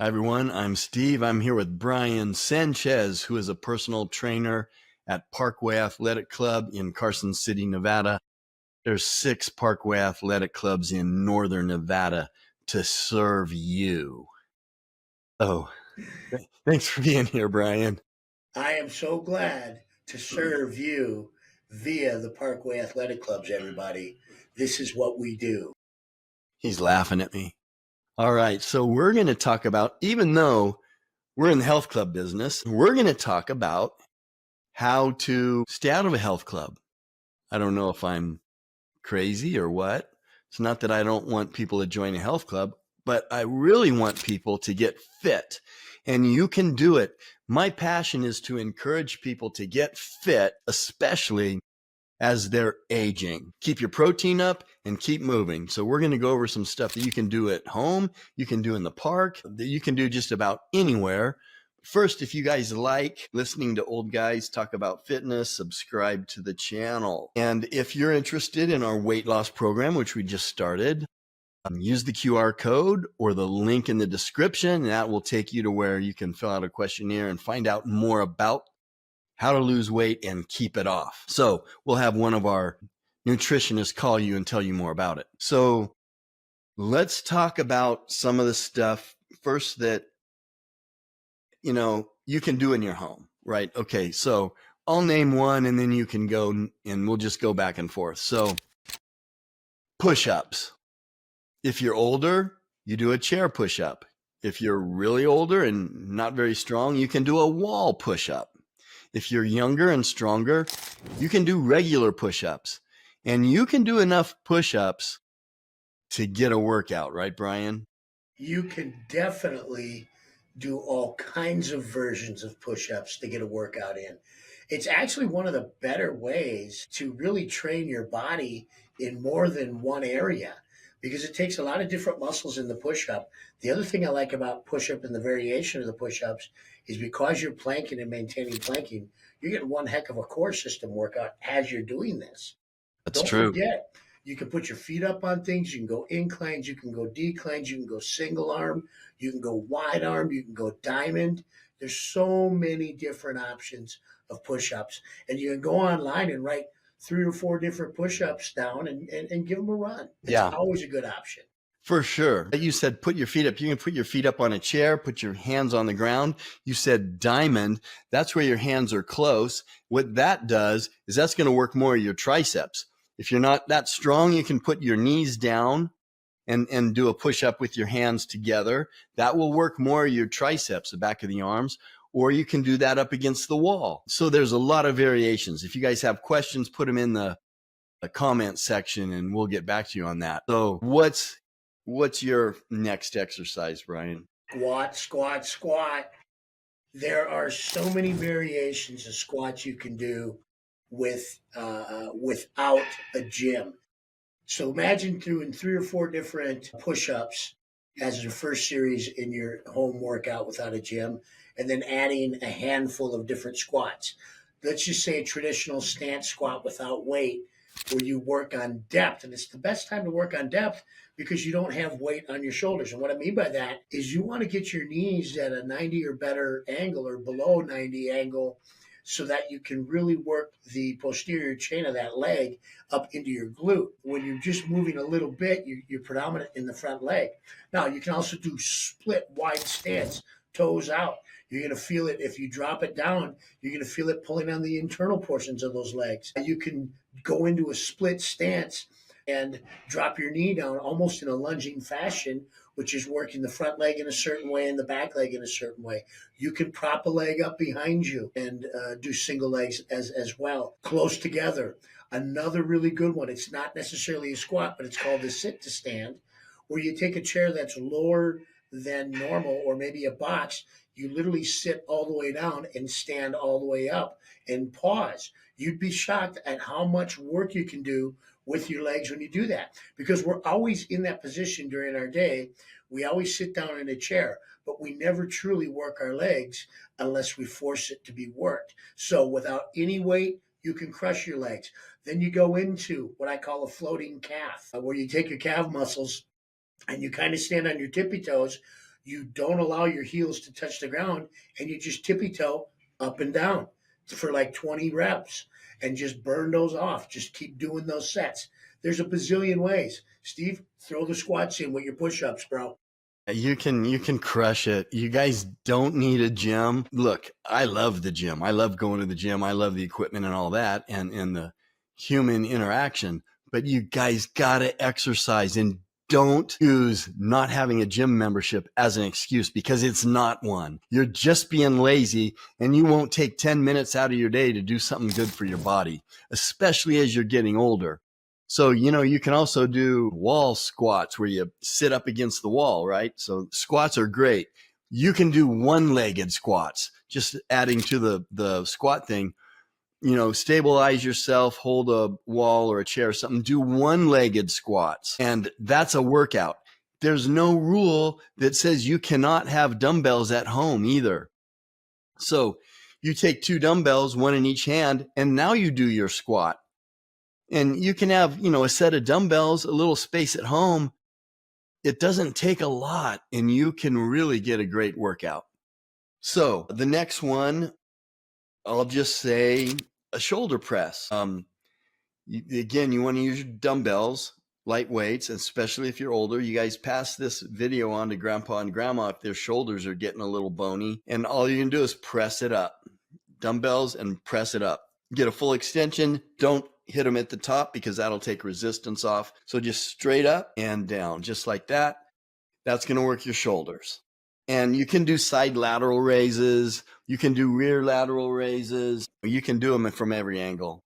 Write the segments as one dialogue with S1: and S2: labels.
S1: Hi, everyone. I'm Steve. I'm here with Brian Sanchez, who is a personal trainer at Parkway Athletic Club in Carson City, Nevada. There's 6 Parkway Athletic Clubs in northern Nevada to serve you. Oh, thanks for being here, Brian.
S2: I am so glad to serve you via the Parkway Athletic Clubs, everybody. This is what we do.
S1: He's laughing at me. All right, so we're going to talk about, even though we're in the health club business, we're going to talk about how to stay out of a health club. I don't know if I'm crazy or what. It's not that I don't want people to join a health club, but I really want people to get fit, and you can do it. My passion is to encourage people to get fit, especially as they're aging. Keep your protein up and keep moving. So we're going to go over some stuff that you can do at home, you can do in the park, that you can do just about anywhere. First, if you guys like listening to old guys talk about fitness, subscribe to the channel. And if you're interested in our weight loss program, which we just started, use the QR code or the link in the description. And that will take you to where you can fill out a questionnaire and find out more about how to lose weight and keep it off. So we'll have one of our nutritionists call you and tell you more about it. So let's talk about some of the stuff first that you can do in your home, right? Okay, so I'll name one and then you can go and we'll just go back and forth. So push-ups. If you're older, you do a chair push-up. If you're really older and not very strong, you can do a wall push-up. If you're younger and stronger, you can do regular push-ups. And you can do enough push-ups to get a workout, right, Brian?
S2: You can definitely do all kinds of versions of push ups to get a workout in. It's actually one of the better ways to really train your body in more than one area because it takes a lot of different muscles in the push up. The other thing I like about push up and the variation of the push ups is because you're planking and maintaining planking, you're getting one heck of a core system workout as you're doing this.
S1: That's
S2: Don't
S1: true.
S2: forget, you can put your feet up on things. You can go inclines. You can go declines. You can go single arm. You can go wide arm. You can go diamond. There's so many different options of push ups. And you can go online and write 3 or 4 different push ups down and give them a run. It's
S1: Yeah,
S2: always a good option.
S1: for sure. You said put your feet up. You can put your feet up on a chair, put your hands on the ground. You said diamond. That's where your hands are close. What that does is that's going to work more of your triceps. If you're not that strong, you can put your knees down and do a push up with your hands together. That will work more your triceps, the back of the arms, or you can do that up against the wall. So there's a lot of variations. If you guys have questions, put them in the comment section and we'll get back to you on that. So what's your next exercise, Brian?
S2: Squat, squat, squat. There are so many variations of squats you can do without a gym. So imagine doing 3 or 4 different push-ups as your first series in your home workout without a gym, and then adding a handful of different squats. Let's just say a traditional stance squat without weight, where you work on depth. And it's the best time to work on depth because you don't have weight on your shoulders. And what I mean by that is you want to get your knees at a 90 or better angle or below 90 angle so that you can really work the posterior chain of that leg up into your glute. When you're just moving a little bit, you're predominant in the front leg. Now, you can also do split wide stance, toes out. You're going to feel it if you drop it down, you're going to feel it pulling on the internal portions of those legs. You can go into a split stance and drop your knee down almost in a lunging fashion, which is working the front leg in a certain way and the back leg in a certain way. You can prop a leg up behind you and do single legs as well, close together. Another really good one, it's not necessarily a squat, but it's called the sit to stand, where you take a chair that's lower than normal or maybe a box. You literally sit all the way down and stand all the way up and pause. You'd be shocked at how much work you can do with your legs when you do that, because we're always in that position during our day. We always sit down in a chair, but we never truly work our legs unless we force it to be worked. So without any weight, you can crush your legs. Then you go into what I call a floating calf, where you take your calf muscles and you kind of stand on your tippy toes. You don't allow your heels to touch the ground, and you just tippy toe up and down for like 20 reps and just burn those off. Just keep doing those sets. There's a bazillion ways. Steve, throw the squats in with your push-ups, bro.
S1: You can crush it. You guys don't need a gym. Look, I love the gym. I love going to the gym. I love the equipment and all that and the human interaction. But you guys gotta exercise, and don't use not having a gym membership as an excuse, because it's not one. You're just being lazy, and you won't take 10 minutes out of your day to do something good for your body, especially as you're getting older. So, you can also do wall squats where you sit up against the wall, right? So squats are great. You can do one-legged squats, just adding to the squat thing. Stabilize yourself, hold a wall or a chair or something, do one-legged squats. And that's a workout. There's no rule that says you cannot have dumbbells at home either. So you take 2 dumbbells, one in each hand, and now you do your squat. And you can have, a set of dumbbells, a little space at home. It doesn't take a lot, and you can really get a great workout. So the next one, I'll just say a shoulder press. Again, you want to use your dumbbells, light weights, especially if you're older. You guys pass this video on to grandpa and grandma if their shoulders are getting a little bony. And all you can do is press it up. Dumbbells and press it up. Get a full extension. Don't hit them at the top because that'll take resistance off. So just straight up and down, just like that. That's going to work your shoulders. And you can do side lateral raises. You can do rear lateral raises. You can do them from every angle.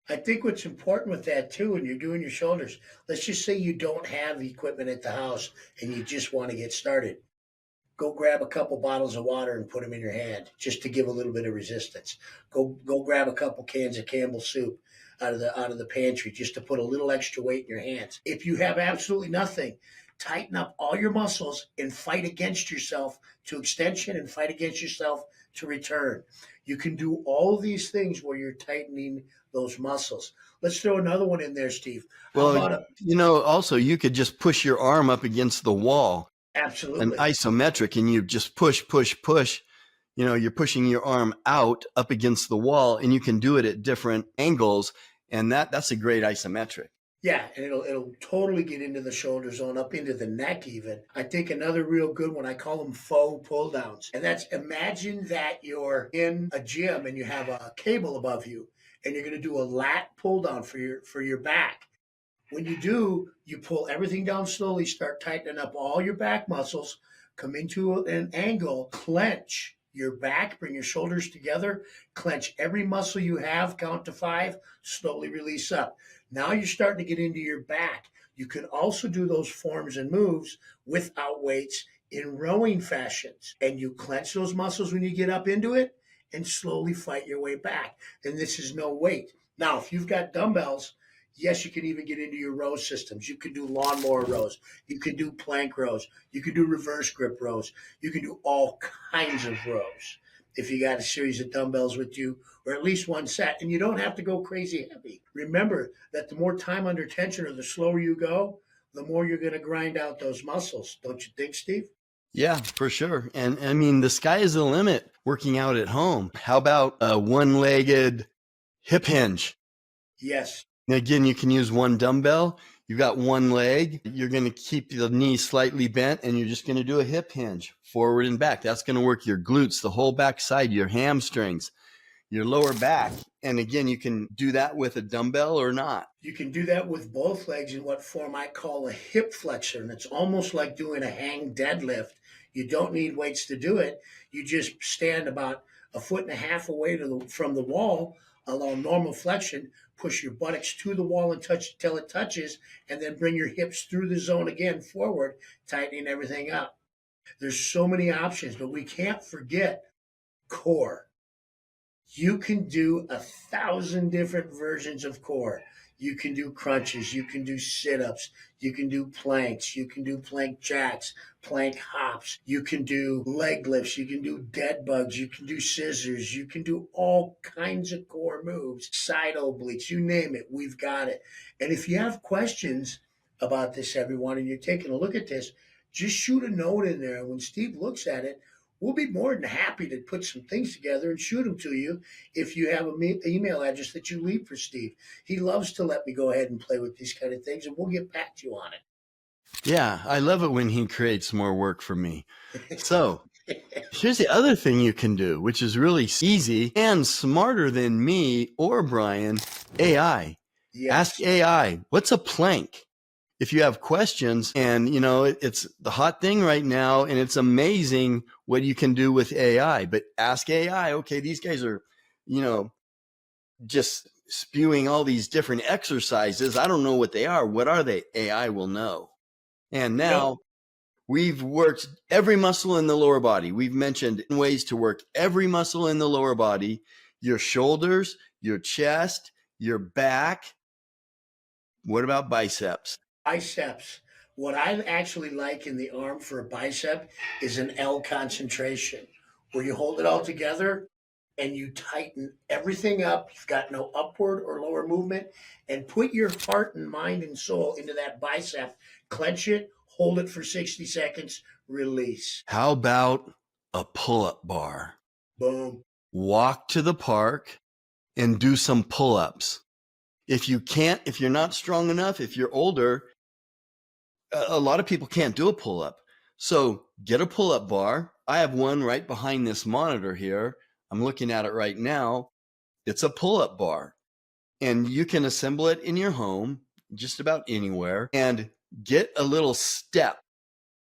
S2: I think what's important with that too, when you're doing your shoulders, let's just say you don't have equipment at the house and you just want to get started. Go grab a couple bottles of water and put them in your hand just to give a little bit of resistance. Go grab a couple cans of Campbell's soup out of the pantry just to put a little extra weight in your hands. If you have absolutely nothing, tighten up all your muscles and fight against yourself to extension and fight against yourself to return. You can do all these things where you're tightening those muscles. Let's throw another one in there, Steve.
S1: Well, also you could just push your arm up against the wall.
S2: Absolutely.
S1: An isometric, and you just push. You're pushing your arm out up against the wall, and you can do it at different angles. And that's a great isometric.
S2: Yeah, and it'll totally get into the shoulder zone, up into the neck even. I think another real good one, I call them faux pull downs. And that's, imagine that you're in a gym and you have a cable above you and you're going to do a lat pull down for your back. When you do, you pull everything down slowly, start tightening up all your back muscles, come into an angle, clench your back, bring your shoulders together, clench every muscle you have, count to 5, slowly release up. Now you're starting to get into your back. You can also do those forms and moves without weights in rowing fashions. And you clench those muscles when you get up into it and slowly fight your way back. And this is no weight. Now, if you've got dumbbells, yes, you can even get into your row systems. You can do lawnmower rows. You can do plank rows. You can do reverse grip rows. You can do all kinds of rows if you got a series of dumbbells with you, or at least one set. And you don't have to go crazy heavy. Remember that the more time under tension or the slower you go, the more you're going to grind out those muscles. Don't you think, Steve?
S1: Yeah, for sure. And I mean, the sky is the limit working out at home. How about a one-legged hip hinge?
S2: Yes.
S1: Again, you can use one dumbbell. You've got one leg. You're going to keep the knee slightly bent, and you're just going to do a hip hinge forward and back. That's going to work your glutes, the whole back side, your hamstrings, your lower back. And again, you can do that with a dumbbell or not.
S2: You can do that with both legs in what form I call a hip flexor. And it's almost like doing a hang deadlift. You don't need weights to do it. You just stand about 1.5 feet away from the wall along normal flexion, push your buttocks to the wall and touch till it touches, and then bring your hips through the zone again forward, tightening everything up. There's so many options, but we can't forget core. You can do 1,000 different versions of core. You can do crunches, you can do sit-ups, you can do planks, you can do plank jacks, plank hops, you can do leg lifts, you can do dead bugs, you can do scissors, you can do all kinds of core moves, side obliques, you name it, we've got it. And if you have questions about this, everyone, and you're taking a look at this, just shoot a note in there. And when Steve looks at it, we'll be more than happy to put some things together and shoot them to you if you have an email address that you leave for Steve. He loves to let me go ahead and play with these kind of things, and we'll get back to you on
S1: Yeah, I love it when he creates more work for me.
S2: it.
S1: So here's the other thing you can do, which is really easy and smarter than me or Brian, AI. Ask
S2: Yes.
S1: AI, what's a plank? If you have questions, and it's the hot thing right now, and it's amazing what you can do with AI, but ask AI, okay, these guys are, just spewing all these different exercises. I don't know what they are. What are they? AI will know. And
S2: You know,
S1: now we've worked every muscle in the lower body. We've mentioned ways to work every muscle in the lower body, your shoulders, your chest, your back. What about biceps?
S2: biceps. What I actually like in the arm for a bicep is an L concentration, where you hold it all together and you tighten everything up. You've got no upward or lower movement, and put your heart and mind and soul into that bicep. Clench it, hold it for 60 seconds, release.
S1: How about a pull-up bar?
S2: Boom.
S1: Walk to the park and do some pull-ups. If you're not strong enough, if you're older, a lot of people can't do a pull-up. So get a pull-up bar. I have one right behind this monitor here. I'm looking at it right now. It's a pull-up bar, and you can assemble it in your home, just about anywhere, and get a little step.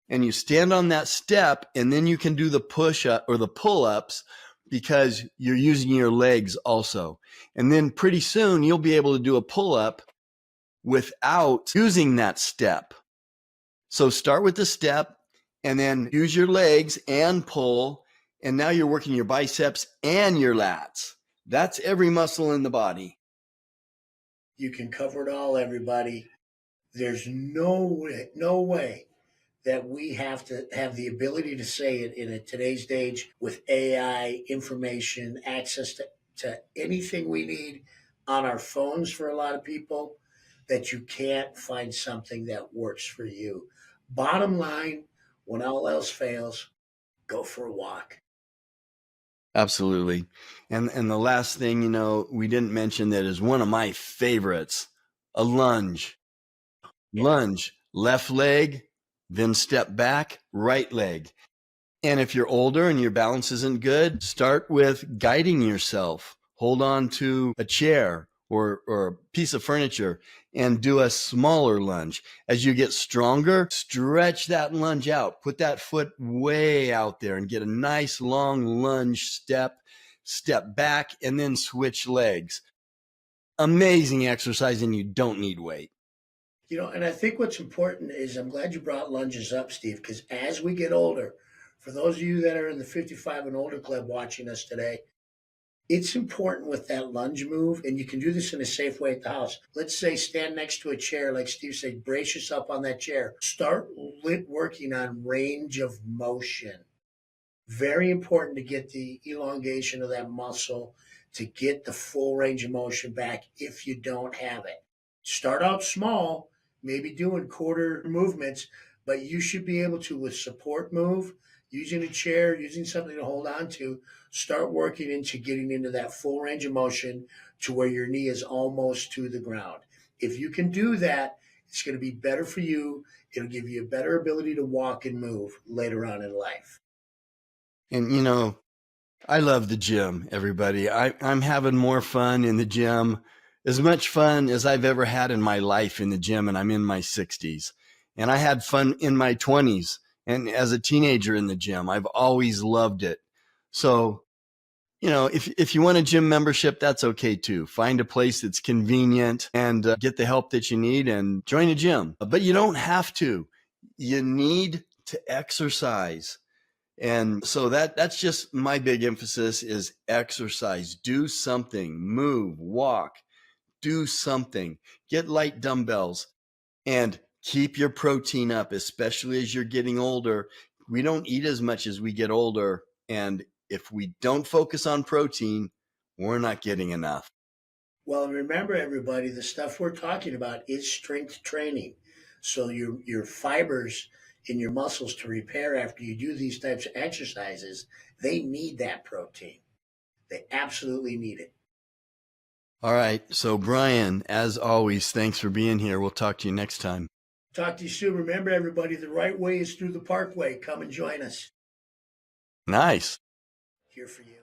S1: And you stand on that step, and then you can do the push-up or the pull-ups because you're using your legs also. And then pretty soon you'll be able to do a pull-up without using that step. So start with the step and then use your legs and pull. And now you're working your biceps and your lats. That's every muscle in the body.
S2: You can cover it all, everybody. There's no way that we have to have the ability to say it in today's age with AI information, access to anything we need on our phones for a lot of people, that you can't find something that works for you. Bottom line, when all else fails, go for a walk.
S1: Absolutely. And the last thing, we didn't mention that is one of my favorites, a lunge. Lunge, left leg, then step back, right leg. And if you're older and your balance isn't good, start with guiding yourself. Hold on to a chair or a piece of furniture and do a smaller lunge. As you get stronger, stretch that lunge out. Put that foot way out there and get a nice long lunge step back, and then switch legs. Amazing exercise, and you don't need weight.
S2: And I think what's important is, I'm glad you brought lunges up, Steve, because as we get older, for those of you that are in the 55 and older club watching us today, it's important with that lunge move, and you can do this in a safe way at the house. Let's say stand next to a chair, like Steve said, brace yourself on that chair. Start working on range of motion. Very important to get the elongation of that muscle, to get the full range of motion back if you don't have it. Start out small, maybe doing quarter movements, but you should be able to, with support move, using a chair, using something to hold on to, start working into getting into that full range of motion to where your knee is almost to the ground. If you can do that, it's going to be better for you. It'll give you a better ability to walk and move later on in life.
S1: And I love the gym, everybody. I'm having more fun in the gym, as much fun as I've ever had in my life in the gym, and I'm in my 60s. And I had fun in my 20s and as a teenager in the gym. I've always loved it. So, if you want a gym membership, that's okay too. Find a place that's convenient and get the help that you need and join a gym. But you don't have to. You need to exercise. And so that's just my big emphasis is exercise. Do something, move, walk, do something, get light dumbbells, and keep your protein up, especially as you're getting older. We don't eat as much as we get older. And if we don't focus on protein, we're not getting enough.
S2: Well, remember, everybody, the stuff we're talking about is strength training. So your fibers in your muscles to repair after you do these types of exercises, they need that protein. They absolutely need it.
S1: All right. So, Brian, as always, thanks for being here. We'll talk to you next time.
S2: Talk to you soon. Remember, everybody, the right way is through the Parkway. Come and join us.
S1: Nice.
S2: Here for you.